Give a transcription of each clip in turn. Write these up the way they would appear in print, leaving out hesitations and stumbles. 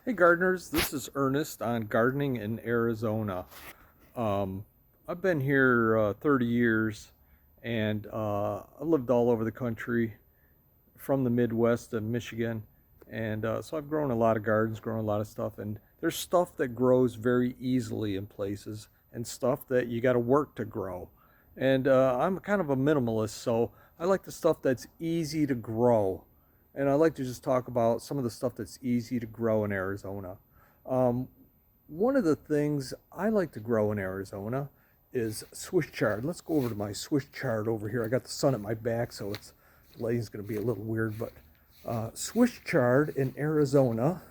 Hey gardeners, this is Ernest on gardening in Arizona. Um, I've been here 30 years and I lived all over the country from the Midwest to Michigan. And so I've grown a lot of gardens, grown a lot of stuff. And there's stuff that grows very easily in places and stuff that you got to work to grow. And I'm kind of a minimalist, so I like the stuff that's easy to grow. And I like to just talk about some of the stuff that's easy to grow in Arizona. Um, One of the things I like to grow in Arizona is Swiss chard. Let's go over to my Swiss chard over here. I got the sun at my back, so it's lighting's going to be a little weird, but Swiss chard in Arizona.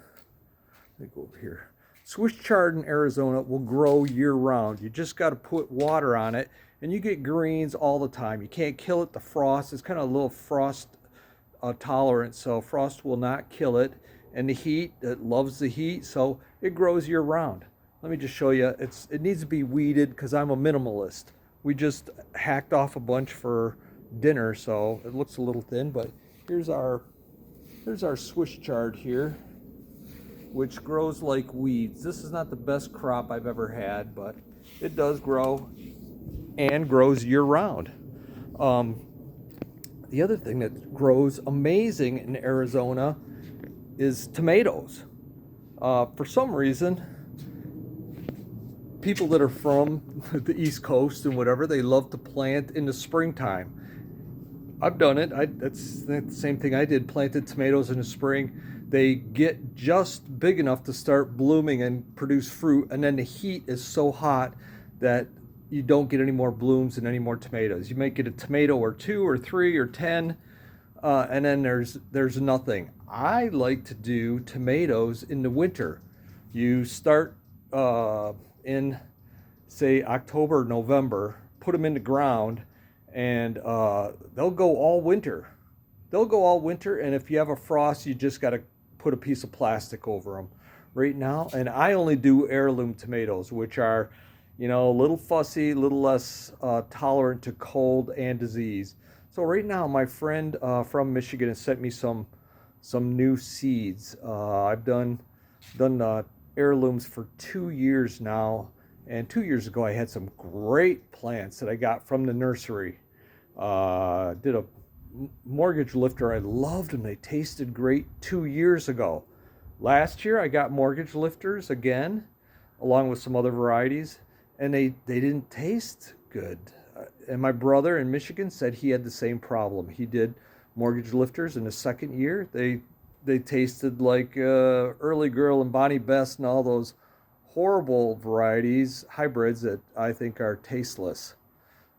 Let me go over here. Swiss chard in Arizona will grow year round. You just got to put water on it, and you get greens all the time. You can't kill it. The frost is kind of a little frost tolerant, so frost will not kill it. And the heat, it loves the heat, so it grows year round. Let me just show you. It needs to be weeded because I'm a minimalist. We just hacked off a bunch for dinner, so it looks a little thin. But here's our Swiss chard here, which grows like weeds. This is not the best crop I've ever had, but it does grow and grows year round. Um, the other thing that grows amazing in Arizona is tomatoes. For some reason, people that are from the East Coast and whatever, they love to plant in the springtime. I've done it. That's the same thing I did. Planted tomatoes in the spring. They get just big enough to start blooming and produce fruit, and then the heat is so hot that you don't get any more blooms and any more tomatoes. You might get a tomato or two or three or 10, and then there's nothing. I like to do tomatoes in the winter. You start in, say, October, November, put them in the ground, and they'll go all winter. They'll go all winter, and if you have a frost, you just got to put a piece of plastic over them right now. And I only do heirloom tomatoes, which are, a little fussy, a little less tolerant to cold and disease. So right now, my friend from Michigan has sent me some new seeds. I've done heirlooms for 2 years now, and 2 years ago I had some great plants that I got from the nursery. Did a mortgage lifter. I loved them. They tasted great 2 years ago. Last year I got mortgage lifters again, along with some other varieties, and they didn't taste good. And my brother in Michigan said he had the same problem. He did mortgage lifters in the second year. They tasted like Early Girl and Bonnie Best and all those horrible varieties, hybrids that I think are tasteless.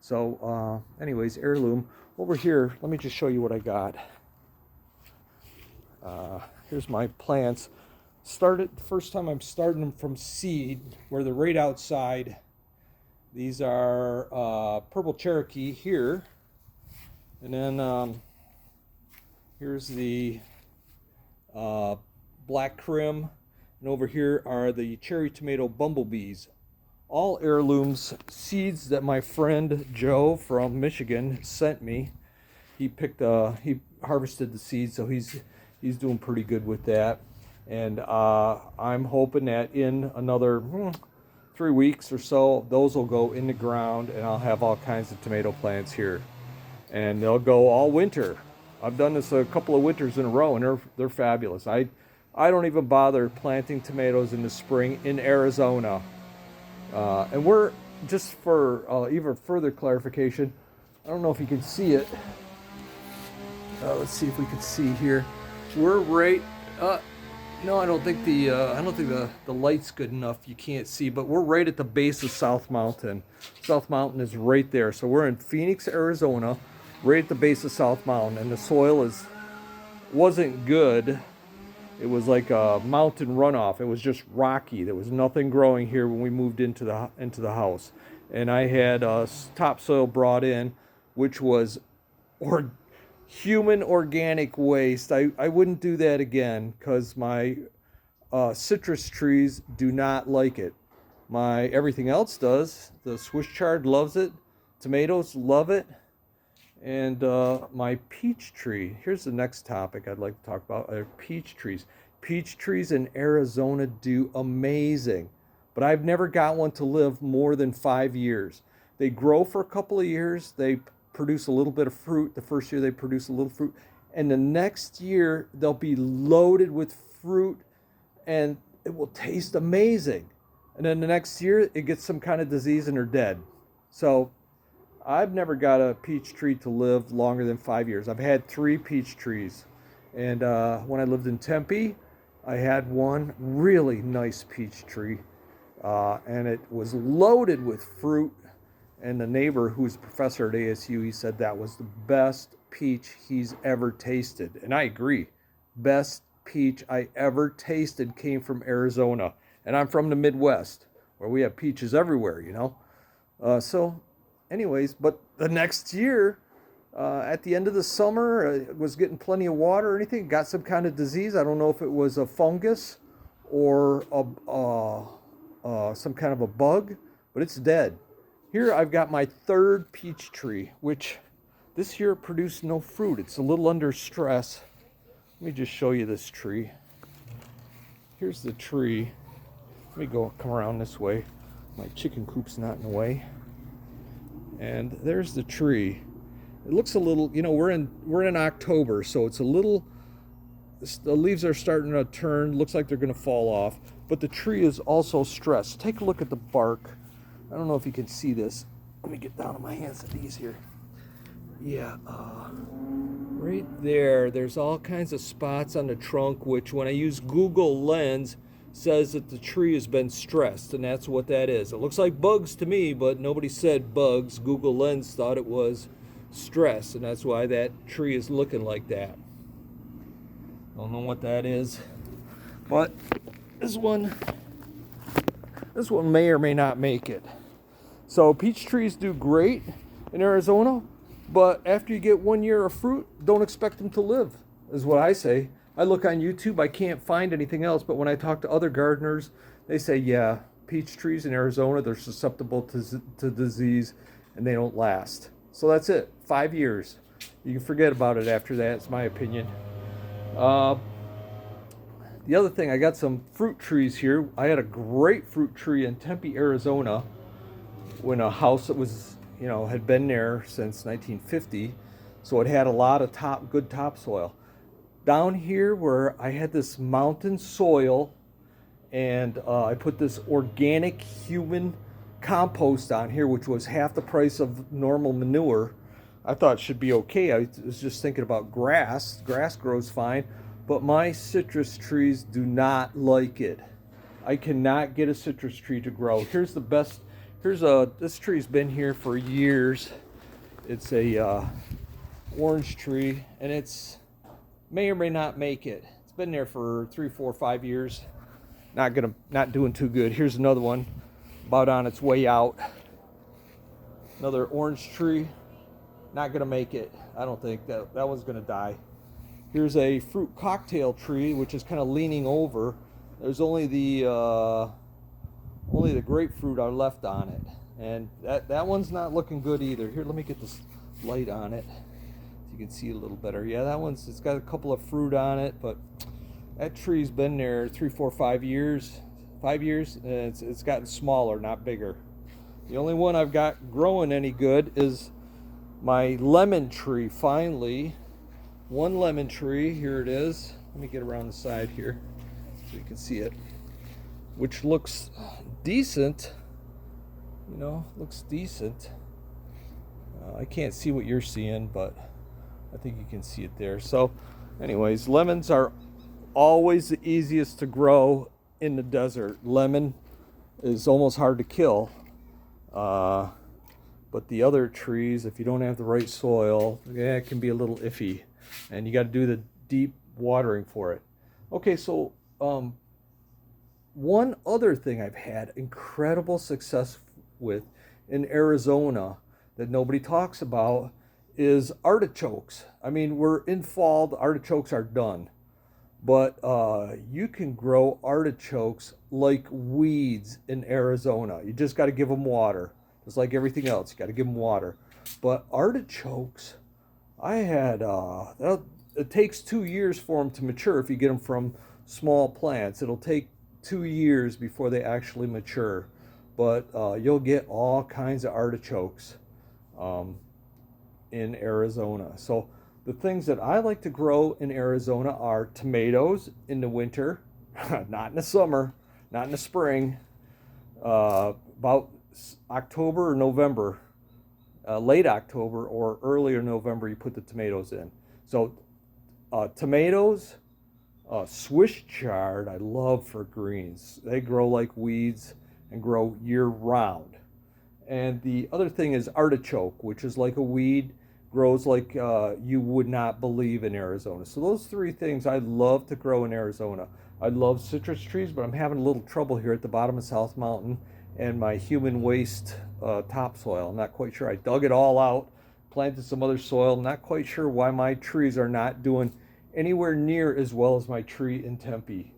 So, anyways, heirloom. Over here, let me just show you what I got. Here's my plants. The first time I'm starting them from seed, where they're right outside. These are Purple Cherokee here. And then here's the Black Krim. And over here are the Cherry Tomato Bumblebees. All heirlooms, seeds that my friend Joe from Michigan sent me. He harvested the seeds, so he's doing pretty good with that. And I'm hoping that in another 3 weeks or so, those will go in the ground, and I'll have all kinds of tomato plants here, and they'll go all winter. I've done this a couple of winters in a row, and they're fabulous. I don't even bother planting tomatoes in the spring in Arizona. And we're, just for even further clarification, I don't know if you can see it. Let's see if we can see here. We're right. No, I don't think the light's good enough. You can't see, but we're right at the base of South Mountain. South Mountain is right there. So we're in Phoenix, Arizona, right at the base of South Mountain, and the soil wasn't good. It was like a mountain runoff. It was just rocky. There was nothing growing here when we moved into the house. And I had topsoil brought in, which was human organic waste. I wouldn't do that again because my citrus trees do not like it. My everything else does. The Swiss chard loves it. Tomatoes love it. And my peach tree. Here's the next topic I'd like to talk about, are peach trees. Peach trees in Arizona do amazing, but I've never got one to live more than 5 years. They grow for a couple of years, they produce a little bit of fruit. The first year they produce a little fruit, and the next year they'll be loaded with fruit and it will taste amazing. And then the next year it gets some kind of disease and they're dead. So I've never got a peach tree to live longer than 5 years. I've had 3 peach trees. And when I lived in Tempe, I had one really nice peach tree. And it was loaded with fruit. And the neighbor, who's a professor at ASU, he said that was the best peach he's ever tasted. And I agree. Best peach I ever tasted came from Arizona. And I'm from the Midwest, where we have peaches everywhere, you know. So anyways, but the next year, at the end of the summer, it was getting plenty of water or anything, got some kind of disease. I don't know if it was a fungus or some kind of a bug, but it's dead. Here I've got my 3rd peach tree, which this year produced no fruit. It's a little under stress. Let me just show you this tree. Here's the tree. Let me come around this way. My chicken coop's not in the way. And there's the tree. It looks a little, you know, we're in October, so it's a little, the leaves are starting to turn, looks like they're going to fall off, but the tree is also stressed. Take a look at the bark. I don't know if you can see this. Let me get down on my hands and knees here. Yeah, right there, there's all kinds of spots on the trunk, which when I use Google Lens, says that the tree has been stressed, and that's what that is. It looks like bugs to me, but nobody said bugs. Google Lens thought it was stress, and that's why that tree is looking like that. Don't know what that is, but this one may or may not make it. So peach trees do great in Arizona, but after you get 1 year of fruit, don't expect them to live, is what I say. I look on YouTube, I can't find anything else, but when I talk to other gardeners, they say, yeah, peach trees in Arizona, they're susceptible to disease and they don't last. So that's it, 5 years. You can forget about it after that, it's my opinion. The other thing, I got some fruit trees here. I had a grapefruit tree in Tempe, Arizona, when a house that was, you know, had been there since 1950. So it had a lot of good topsoil. Down here where I had this mountain soil and I put this organic human compost on here, which was half the price of normal manure. I thought it should be okay. I was just thinking about grass. Grass grows fine, but my citrus trees do not like it. I cannot get a citrus tree to grow. Here's the best. This tree's been here for years. It's a orange tree, and it's may or may not make it. It's been there for 3, 4, 5 years. Not doing too good. Here's another one, about on its way out. Another orange tree, not gonna make it. I don't think that one's gonna die. Here's a fruit cocktail tree, which is kind of leaning over. There's only the grapefruit are left on it, and that one's not looking good either. Here, let me get this light on it so you can see a little better. Yeah, it's got a couple of fruit on it, but that tree's been there 3, 4, 5 years. 5 years, and it's gotten smaller, not bigger. The only one I've got growing any good is my lemon tree. Finally, one lemon tree. Here it is. Let me get around the side here so you can see it, which looks decent. You know, looks decent. I can't see what you're seeing, but I think you can see it there. So anyways, lemons are always the easiest to grow in the desert. Lemon is almost hard to kill. But the other trees, if you don't have the right soil, yeah, it can be a little iffy. And you got to do the deep watering for it. Okay, so one other thing I've had incredible success with in Arizona that nobody talks about is artichokes. I mean, we're in fall, the artichokes are done. But you can grow artichokes like weeds in Arizona. You just got to give them water. Just like everything else, you got to give them water. But artichokes, I had, it takes 2 years for them to mature if you get them from small plants. It'll take 2 years before they actually mature, but you'll get all kinds of artichokes um, in Arizona. So the things that I like to grow in Arizona are tomatoes in the winter, not in the summer, not in the spring, about October or November, late October or earlier November, you put the tomatoes in. So tomatoes, Swiss chard, I love for greens. They grow like weeds and grow year round. And the other thing is artichoke, which is like a weed, grows like you would not believe in Arizona. So those three things I love to grow in Arizona. I love citrus trees, but I'm having a little trouble here at the bottom of South Mountain and my human waste topsoil. I'm not quite sure. I dug it all out, planted some other soil. I'm not quite sure why my trees are not doing anywhere near as well as my tree in Tempe.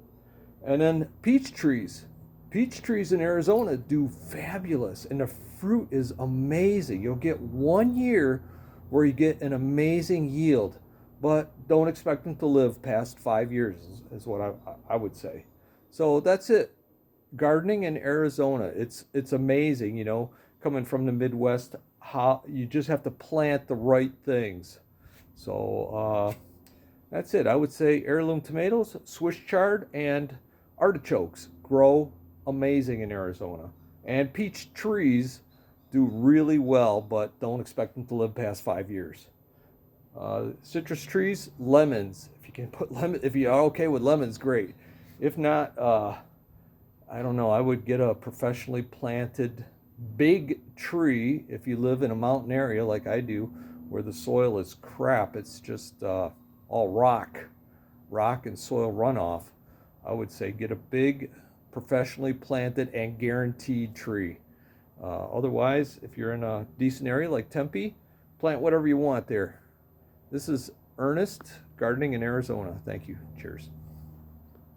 And then peach trees. Peach trees in Arizona do fabulous, and the fruit is amazing. You'll get 1 year where you get an amazing yield, but don't expect them to live past 5 years, is what I would say. So that's it. Gardening in Arizona, it's amazing, coming from the Midwest, how you just have to plant the right things. So that's it. I would say heirloom tomatoes, Swiss chard, and artichokes grow amazing in Arizona. And peach trees do really well, but don't expect them to live past 5 years. Citrus trees, lemons. If you can put lemon, if you are okay with lemons, great. If not, I don't know. I would get a professionally planted big tree if you live in a mountain area like I do, where the soil is crap. It's just all rock and soil runoff. I would say get a big, professionally planted and guaranteed tree. Otherwise, if you're in a decent area like Tempe, plant whatever you want there. This is Ernest, gardening in Arizona. Thank you. Cheers.